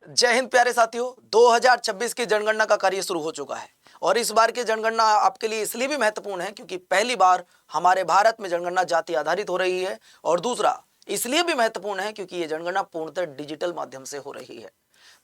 जय हिंद प्यारे साथियों। 2026 की जनगणना का कार्य शुरू हो चुका है और इस बार की जनगणना आपके लिए इसलिए भी महत्वपूर्ण है क्योंकि पहली बार हमारे भारत में जनगणना जाति आधारित हो रही है और दूसरा इसलिए भी महत्वपूर्ण है क्योंकि ये जनगणना पूर्णतः डिजिटल माध्यम से हो रही है।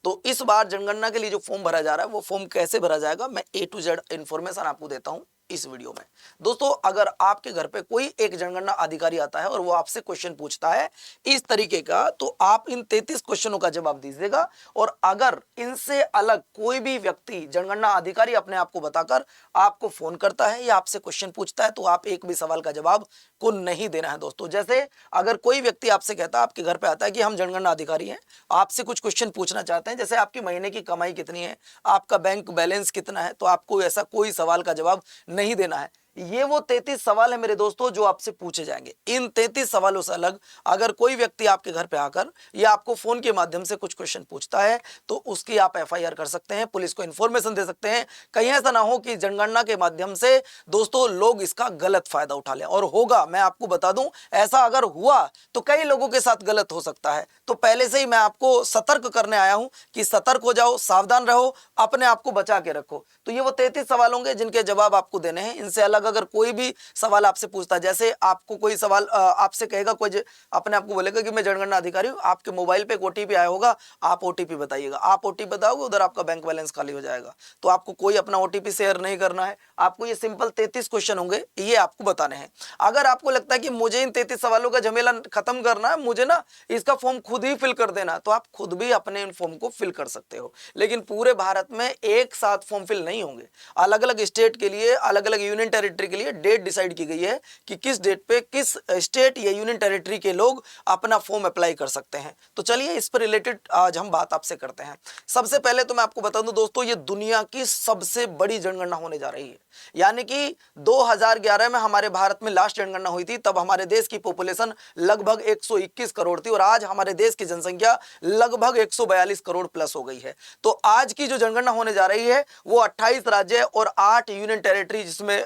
तो इस बार जनगणना के लिए जो फॉर्म भरा जा रहा है वो फॉर्म कैसे भरा जाएगा, मैं A to Z इंफॉर्मेशन आपको देता हूं इस वीडियो में। दोस्तों, अगर आपके घर पे कोई एक जनगणना अधिकारी आता है और वो आपसे क्वेश्चन पूछता है इस तरीके का, तो आप इन 33 क्वेश्चनों का जवाब दीजिएगा और अगर इनसे अलग कोई भी व्यक्ति जनगणना अधिकारी अपने आप को बताकर आपको फोन करता है या आपसे क्वेश्चन पूछता है तो आप एक भी सवाल का जवाब को नहीं देना है। दोस्तों, जैसे अगर कोई व्यक्ति आपसे कहता है, आपके घर पे आता है कि हम जनगणना अधिकारी हैं, आपसे कुछ क्वेश्चन पूछना चाहते हैं, जैसे आपकी महीने की कमाई कितनी है, आपका बैंक बैलेंस कितना है, तो आपको ऐसा कोई सवाल का जवाब नहीं देना है। ये वो 33 सवाल है मेरे दोस्तों जो आपसे पूछे जाएंगे। इन 33 सवालों से अलग अगर कोई व्यक्ति आपके घर पे आकर या आपको फोन के माध्यम से कुछ क्वेश्चन पूछता है तो उसकी आप FIR कर सकते हैं, पुलिस को इंफॉर्मेशन दे सकते हैं। कहीं ऐसा ना हो कि जनगणना के माध्यम से दोस्तों लोग इसका गलत फायदा उठा लें, और होगा, मैं आपको बता दूं, ऐसा अगर हुआ तो कई लोगों के साथ गलत हो सकता है। तो पहले से ही मैं आपको सतर्क करने आया हूं कि सतर्क हो जाओ, सावधान रहो, अपने आप को बचा के रखो। तो ये वो 33 सवाल होंगे जिनके जवाब आपको देने हैं। इनसे अलग अगर कोई भी सवाल आपसे पूछता है, जैसे आपको कोई सवाल आपसे कहेगा, कोई अपने आप को बोलेगा कि मैं जनगणना अधिकारी हूं, आपके मोबाइल पे एक OTP आया होगा, आप OTP बताइएगा, आप OTP बताओगे, उधर आपका बैंक बैलेंस खाली हो जाएगा। तो आपको कोई अपना OTP शेयर नहीं करना है, आपको ये सिंपल 33 क्वेश्चन होंगे, ये आपको बताने हैं। अगर आपको लगता है कि मुझे इन 33 सवालों का झमेला खत्म करना है, मुझे ना इसका फॉर्म खुद ही फिल कर देना, तो आप खुद भी अपने इन फॉर्म को फिल कर सकते हो। लेकिन पूरे भारत में एक साथ फॉर्म फिल नहीं होंगे, अलग अलग स्टेट के लिए, अलग अलग यूनियन टेरिटरी के लिए डेट डिसाइड की गई है कि किस डेट पे किस स्टेट या यूनियन टेरिटरी के लोग अपना फॉर्म अप्लाई कर सकते हैं। तो चलिए इस पर रिलेटेड आज हम बात आपसे करते हैं। सबसे पहले तो मैं आपको बता दूं दोस्तों, ये दुनिया की सबसे बड़ी जनगणना होने जा रही है। यानी कि 2011 में हमारे भारत में लास्ट जनगणना हुई थी, तब हमारे देश की पॉपुलेशन लगभग 121 करोड़ थी और आज हमारे देश की जनसंख्या लगभग 142 करोड़ प्लस हो गई है। तो आज की जो जनगणना होने जा रही है वो 28 राज्य और 8 यूनियन टेरिटरी, जिसमें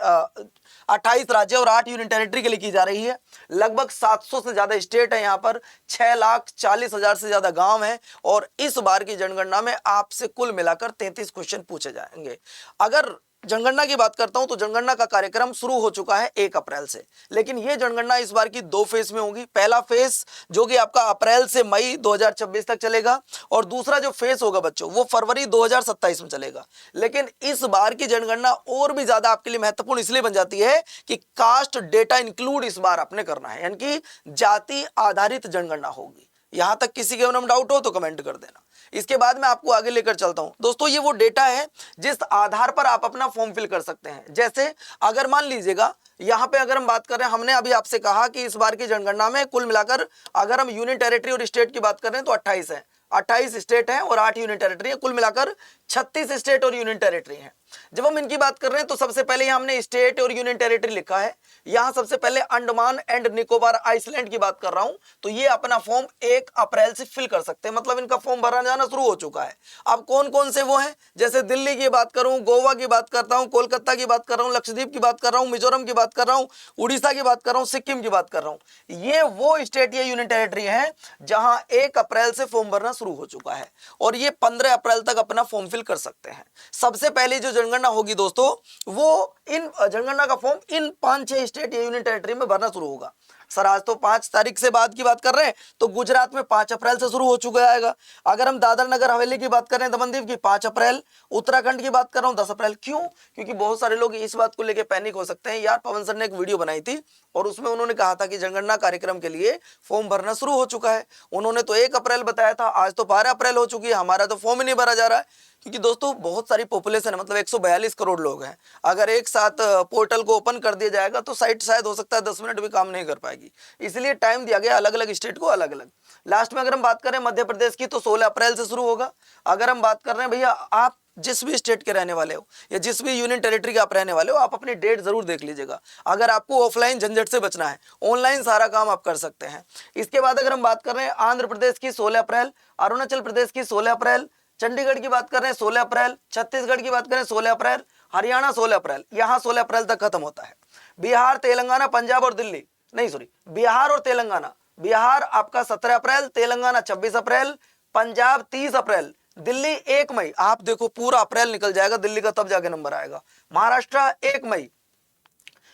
28 राज्य और 8 यूनियन टेरिटरी के लिए की जा रही है। लगभग 700 से ज्यादा स्टेट है, यहाँ पर 6,40,000 से ज्यादा गांव हैं और इस बार की जनगणना में आपसे कुल मिलाकर 33 क्वेश्चन पूछे जाएंगे। अगर जनगणना की बात करता हूं तो जनगणना का कार्यक्रम शुरू हो चुका है 1 अप्रैल से, लेकिन यह जनगणना इस बार की 2 फेज में होगी। पहला फेज जो कि आपका अप्रैल से मई 2026 तक चलेगा और दूसरा जो फेज होगा बच्चों वो फरवरी 2027 में चलेगा। लेकिन इस बार की जनगणना और भी ज्यादा आपके लिए महत्वपूर्ण इसलिए बन जाती है कि कास्ट डेटा इंक्लूड इस बार आपने करना है, यानी कि जाति आधारित जनगणना होगी। यहां तक किसी के मन में डाउट हो तो कमेंट कर देना। इसके बाद मैं आपको आगे लेकर चलता हूं। दोस्तों, ये वो डेटा है जिस आधार पर आप अपना फॉर्म फिल कर सकते हैं। जैसे अगर मान लीजिएगा यहां पे अगर हम बात कर रहे हैं, हमने अभी आपसे कहा कि इस बार की जनगणना में कुल मिलाकर अगर हम यूनियन टेरिटरी और स्टेट की बात कर रहे हैं तो 28 है, 28 स्टेट हैं और 8 यूनियन टेरिटरी है, कुल मिलाकर 36 स्टेट और यूनियन टेरिटरी हैं। जब हम इनकी बात कर रहे हैं तो सबसे पहले यहां हमने स्टेट और यूनियन टेरिटरी लिखा है। यहां सबसे पहले अंडमान एंड निकोबार आइसलैंड की बात कर रहा हूं, तो ये अपना फॉर्म 1 अप्रैल से फिल कर सकते हैं, मतलब इनका फॉर्म भरा जाना शुरू हो चुका है। अब कौन कौन से वो हैं, जैसे दिल्ली की बात करूं, गोवा की बात करता हूं, कोलकाता की बात कर रहा हूं, लक्षद्वीप की बात कर रहा हूं, मिजोरम की बात कर रहा हूं, उड़ीसा की बात कर रहा हूं, सिक्किम की बात कर रहा हूं। ये वो स्टेट या यूनियन टेरिटरी है जहां 1 अप्रैल से फॉर्म भरना शुरू हो चुका है और ये 15 अप्रैल तक अपना फॉर्म फिल कर सकते हैं। सबसे पहले जो जनगणना होगी दोस्तों वो इन जनगणना का फॉर्म इन 5-6 स्टेट या यूनियन टेरिटरी में भरना शुरू होगा। सर आज तो 5 तारीख से बाद की बात कर रहे हैं, तो गुजरात में 5 अप्रैल से शुरू हो चुका है। अगर हम दादर नगर हवेली की बात कर रहे हैं, दमन दीव की 5 अप्रैल, उत्तराखंड की बात कर रहा हूं 10 अप्रैल। क्यों? क्योंकि बहुत सारे लोग इस बात को लेकर पैनिक हो सकते हैं। यार, पवन सर ने एक वीडियो बनाई थी और उसमें उन्होंने कहा था कि जनगणना कार्यक्रम के लिए फॉर्म भरना शुरू हो चुका है। उन्होंने तो 1 अप्रैल बताया था, आज तो 12 अप्रैल हो चुकी है, हमारा तो फॉर्म ही नहीं भरा जा रहा है। क्योंकि दोस्तों बहुत सारी पॉपुलेशन है, मतलब 142 करोड़ लोग हैं। अगर एक साथ पोर्टल को ओपन कर दिया जाएगा तो साइट शायद हो सकता है 10 मिनट भी काम नहीं कर पाएगी, इसलिए टाइम दिया गया अलग अलग स्टेट को अलग अलग। लास्ट में अगर हम बात करें मध्य प्रदेश की तो 16 अप्रैल से शुरू होगा। अगर हम बात कर रहे हैं भैया आप जिस भी स्टेट के रहने वाले हो या जिस भी यूनियन टेरिटरी के आप रहने वाले हो, आप अपनी डेट जरूर देख लीजिएगा। अगर आपको ऑफलाइन झंझट से बचना है, ऑनलाइन सारा काम आप कर सकते हैं। इसके बाद अगर हम बात कर रहे हैं आंध्र प्रदेश की 16 अप्रैल, अरुणाचल प्रदेश की 16 अप्रैल, चंडीगढ़ की बात कर रहे हैं 16 अप्रैल, छत्तीसगढ़ की बात करें 16 अप्रैल, हरियाणा 16 अप्रैल, यहां 16 अप्रैल तक खत्म होता है। बिहार, तेलंगाना, पंजाब और दिल्ली, नहीं सॉरी, बिहार और तेलंगाना, बिहार आपका 17 अप्रैल, तेलंगाना 26 अप्रैल, पंजाब 30 अप्रैल, दिल्ली 1 मई, आप देखो पूरा अप्रैल निकल जाएगा, दिल्ली का तब जाके नंबर आएगा। महाराष्ट्र 1 मई,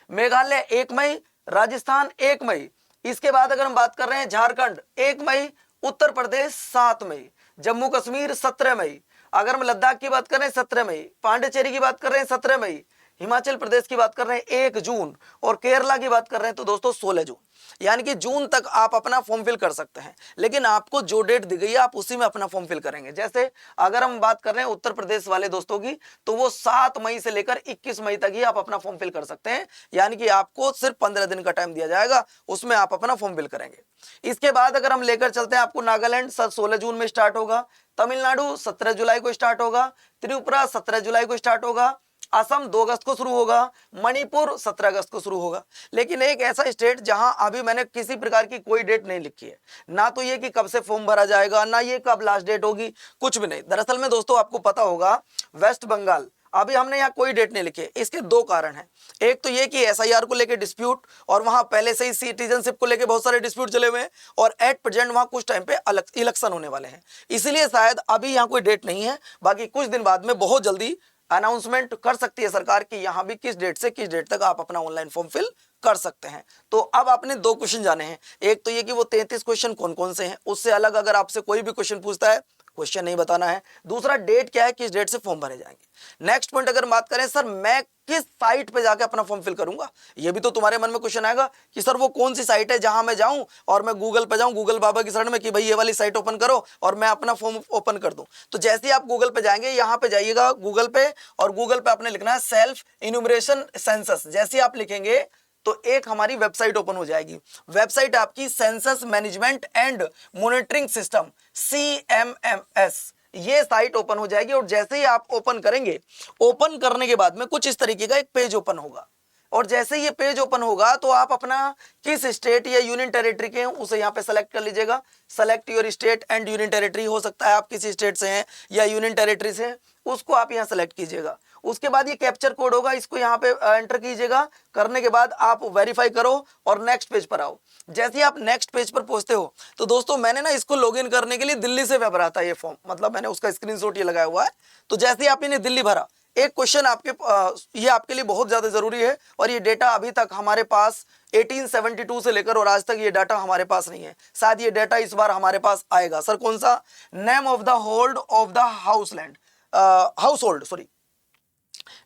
मेघालय 1 मई, राजस्थान 1 मई। इसके बाद अगर हम बात कर रहे हैं झारखंड 1 मई, उत्तर प्रदेश 7 मई, जम्मू कश्मीर 17 मई, अगर हम लद्दाख की बात कर रहे हैं 17 मई, पांडिचेरी की बात कर रहे हैं 17 मई, हिमाचल प्रदेश की बात कर रहे हैं 1 जून और केरला की बात कर रहे हैं तो दोस्तों 16 जून। यानी कि जून तक आप अपना फॉर्म फिल कर सकते हैं, लेकिन आपको जो डेट दी गई है आप उसी में अपना फॉर्म फिल करेंगे। जैसे अगर हम बात कर रहे हैं उत्तर प्रदेश वाले दोस्तों की, तो वो 7 मई से लेकर 21 मई तक ही आप अपना फॉर्म फिल कर सकते हैं। यानी कि आपको सिर्फ 15 दिन का टाइम दिया जाएगा, उसमें आप अपना फॉर्म फिल करेंगे। इसके बाद अगर हम लेकर चलते हैं आपको, नागालैंड 16 जून में स्टार्ट होगा, तमिलनाडु 17 जुलाई को स्टार्ट होगा, त्रिपुरा 17 जुलाई को स्टार्ट होगा, असम 2 अगस्त को शुरू होगा, मणिपुर 17 अगस्त को शुरू होगा। लेकिन एक ऐसा स्टेट जहां अभी मैंने किसी प्रकार की कोई डेट नहीं लिखी है, ना तो ये कि कब से फॉर्म भरा जाएगा, ना ये कब लास्ट डेट होगी, कुछ भी नहीं। दरअसल में दोस्तों आपको पता होगा, वेस्ट बंगाल, अभी हमने यहाँ कोई डेट नहीं लिखी है। इसके 2 कारण हैं। एक तो ये कि एसआईआर को लेकर डिस्प्यूट, और वहां पहले से ही सिटीजनशिप को लेकर बहुत सारे डिस्प्यूट चले हुए हैं, और एट प्रेजेंट वहां कुछ टाइम पे इलेक्शन होने वाले हैं, इसलिए शायद अभी यहाँ कोई डेट नहीं है। बाकी कुछ दिन बाद में बहुत जल्दी अनाउंसमेंट कर सकती है सरकार कि यहां भी किस डेट से किस डेट तक आप अपना ऑनलाइन फॉर्म फिल कर सकते हैं। तो अब आपने 2 क्वेश्चन जाने हैं। एक तो ये कि वो 33 क्वेश्चन कौन कौन से हैं, उससे अलग अगर आपसे कोई भी क्वेश्चन पूछता है, क्वेश्चन नहीं बताना है। दूसरा, डेट क्या है, किस डेट से फॉर्म भरे जाएंगे। नेक्स्ट पॉइंट अगर बात करें, सर मैं किस साइट पे जाके अपना फॉर्म फिल करूंगा, ये भी तो तुम्हारे मन में क्वेश्चन आएगा कि सर वो कौन सी साइट है जहां मैं जाऊं और मैं गूगल पे जाऊं, गूगल बाबा की शरण में कि भाई ये वाली साइट ओपन करो और मैं अपना फॉर्म ओपन कर दूं। तो जैसे ही आप गूगल पे जाएंगे, यहां पे जाइएगा गूगल पे, और गूगल पे आपने लिखना है सेल्फ इन्यूमरेशन सेंसस। जैसे आप लिखेंगे तो एक हमारी वेबसाइट ओपन हो जाएगी। वेबसाइट आपकी census management and monitoring system, CMMS, ये साइट ओपन हो जाएगी। और जैसे ही आप ओपन करेंगे, ओपन करने के बाद में कुछ इस तरीके का एक पेज ओपन होगा, और जैसे ये पेज ओपन होगा तो आप अपना किस स्टेट या यूनियन टेरिटरी के हैं उसे यहाँ पे सेलेक्ट कर लीजिएगा। Select your state and union territory, हो सकता है आप किसी स्टेट से हैं या यूनियन टेरिटरी से, उसको आप यहाँ सेलेक्ट कीजिएगा। उसके बाद ये कैप्चर कोड होगा, इसको यहाँ पे एंटर कीजिएगा। करने के बाद आप वेरीफाई करो और नेक्स्ट पेज पर आओ। जैसे ही आप नेक्स्ट पेज पर पहुंचते हो तो दोस्तों मैंने ना इसको लॉगिन करने के लिए दिल्ली से भरा था ये फॉर्म, मतलब मैंने उसका स्क्रीनशॉट ये लगाया हुआ है। तो जैसे ही आप इन्हें दिल्ली भरा, एक क्वेश्चन ये आपके लिए बहुत ज्यादा जरूरी है, और ये डेटा अभी तक हमारे पास 1872 से लेकर और आज तक ये डाटा हमारे पास नहीं है। शायद ये डाटा इस बार हमारे पास आएगा। सर कौन सा? Name of the hold of the house hold, sorry,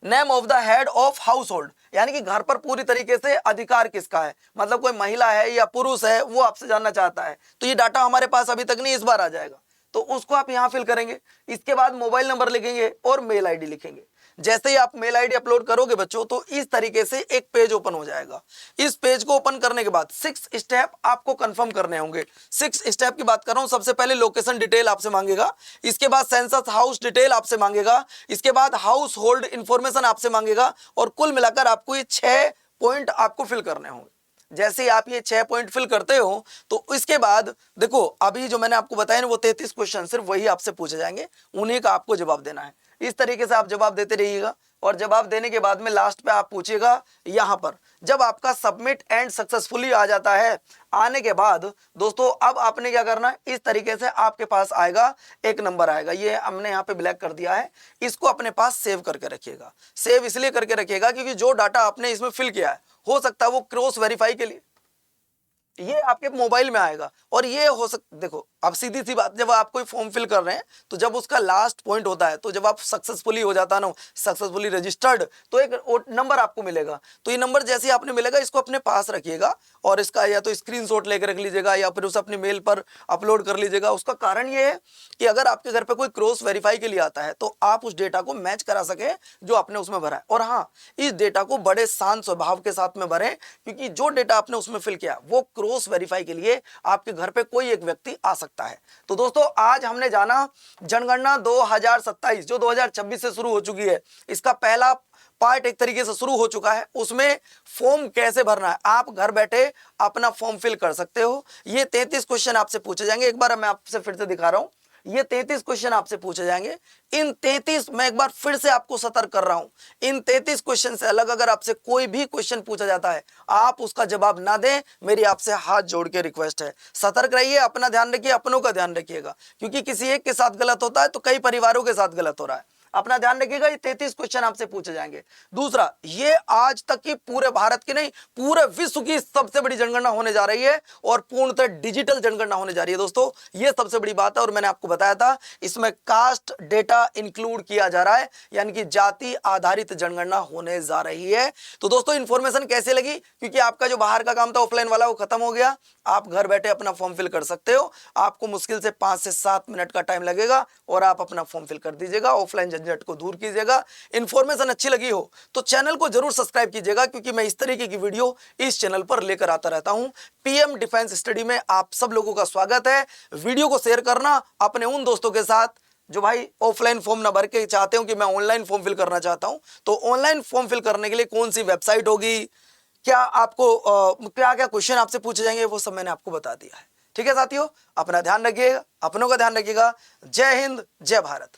name of the head of house hold, यानी कि घर पर पूरी तरीके से अधिकार किसका है, मतलब कोई महिला है या पुरुष है, वो आपसे जानना चाहता है। तो ये डाटा हमारे पास अभी तक नहीं, इस बार आ जाएगा, तो उसको आप यहां फिल करेंगे। इसके बाद मोबाइल नंबर लिखेंगे और मेल आईडी लिखेंगे। जैसे ही आप मेल आईडी अपलोड करोगे बच्चों, तो इस तरीके से एक पेज ओपन हो जाएगा। इस पेज को ओपन करने के बाद 6 स्टेप आपको कंफर्म करने होंगे। 6 स्टेप की बात कर रहा हूं। सबसे पहले लोकेशन डिटेल आपसे मांगेगा, इसके बाद सेंसस हाउस डिटेल आपसे मांगेगा, इसके बाद हाउस होल्ड इंफॉर्मेशन आपसे मांगेगा, और कुल मिलाकर आपको ये 6 पॉइंट आपको फिल करने होंगे। जैसे ही आप ये 6 पॉइंट फिल करते हो तो इसके बाद देखो, अभी जो मैंने आपको बताया ना वो 33 क्वेश्चन सिर्फ वही आपसे पूछे जाएंगे, उन्हीं का आपको जवाब देना है। इस तरीके से आप जवाब देते रहिएगा, और जवाब देने के बाद में लास्ट पे आप पूछिएगा यहां पर। जब आपका सबमिट एंड सक्सेसफुली आ जाता है, आने के बाद दोस्तों अब आपने क्या करना है, इस तरीके से आपके पास आएगा, एक नंबर आएगा, ये हमने यहाँ पे ब्लैक कर दिया है, इसको अपने पास सेव करके रखिएगा। सेव इसलिए करके रखिएगा क्योंकि जो डाटा आपने इसमें फिल किया है, हो सकता है वो क्रॉस वेरीफाई के लिए ये आपके मोबाइल में आएगा। और ये हो देखो, अब सीधी सी बात, जब आप कोई फॉर्म फिल कर रहे हैं तो जब उसका लास्ट पॉइंट होता है, तो जब आप सक्सेसफुली हो जाता है ना, सक्सेसफुली रजिस्टर्ड, तो एक नंबर आपको मिलेगा। तो ये नंबर जैसे ही आपने मिलेगा, इसको अपने पास रखिएगा, और इसका या तो स्क्रीनशॉट लेकर रख लीजिएगा या फिर उसे अपने मेल पर अपलोड कर लीजिएगा। उसका कारण ये है कि अगर आपके घर पर कोई क्रॉस वेरीफाई के लिए आता है तो आप उस डेटा को मैच करा सके जो आपने उसमें भरा है। और हाँ, इस डेटा को बड़े शांत स्वभाव के साथ में भरें, क्योंकि जो डेटा आपने उसमें फिल किया वो क्रॉस वेरीफाई के लिए आपके घर पे कोई एक व्यक्ति आ सकता है। तो दोस्तों आज हमने जाना जनगणना 2027 जो 2026 से शुरू हो चुकी है, इसका पहला पार्ट एक तरीके से शुरू हो चुका है। उसमें फॉर्म कैसे भरना है, आप घर बैठे अपना फॉर्म फिल कर सकते हो। ये 33 क्वेश्चन आपसे पूछे जाएंगे। एक बार मैं आपसे फिर से दिखा रहा हूं। ये 33 क्वेश्चन आपसे पूछे जाएंगे। इन 33, मैं एक बार फिर से आपको सतर्क कर रहा हूं, इन 33 क्वेश्चन से अलग अगर आपसे कोई भी क्वेश्चन पूछा जाता है, आप उसका जवाब ना दें, मेरी आपसे हाथ जोड़ के रिक्वेस्ट है। सतर्क रहिए, अपना ध्यान रखिए, अपनों का ध्यान रखिएगा, क्योंकि किसी एक के साथ गलत होता है तो कई परिवारों के साथ गलत हो रहा है। अपना ध्यान रखिएगा, ये 33 क्वेश्चन आपसे पूछे जाएंगे। दूसरा, ये आज तक की पूरे भारत की नहीं, पूरे विश्व की सबसे बड़ी जनगणना होने जा रही है और पूर्णतः डिजिटल जनगणना होने जा रही है दोस्तों। ये सबसे बड़ी बात है और मैंने आपको बताया था, इसमें कास्ट डेटा इंक्लूड किया जा रहा है, यानी कि जाति आधारित जनगणना होने जा रही है। तो दोस्तों, इंफॉर्मेशन कैसे लगी? क्योंकि आपका जो बाहर का काम था ऑफलाइन वाला, वो खत्म हो गया। आप घर बैठे अपना फॉर्म फिल कर सकते हो। आपको मुश्किल से 5 से 7 मिनट का टाइम लगेगा और आप अपना फॉर्म फिल कर दीजिएगा। ऑफलाइन झंझट को दूर कीजिएगा। इन्फॉर्मेशन अच्छी लगी हो तो चैनल को जरूर सब्सक्राइब कीजिएगा, क्योंकि मैं इस तरीके की वीडियो इस चैनल पर लेकर आता रहता हूं। पीएम डिफेंस स्टडी में आप सब लोगों का स्वागत है। वीडियो को शेयर करना अपने उन दोस्तों के साथ जो भाई ऑफलाइन फॉर्म ना भर के चाहते हो कि मैं ऑनलाइन फॉर्म फिल करना चाहता हूं। तो ऑनलाइन फॉर्म फिल करने के लिए कौन सी वेबसाइट होगी, क्या आपको क्या क्या क्वेश्चन आपसे पूछे जाएंगे, वो सब मैंने आपको बता दिया है। ठीक है साथियों, अपना ध्यान रखिएगा, अपनों का ध्यान रखिएगा। जय हिंद, जय भारत।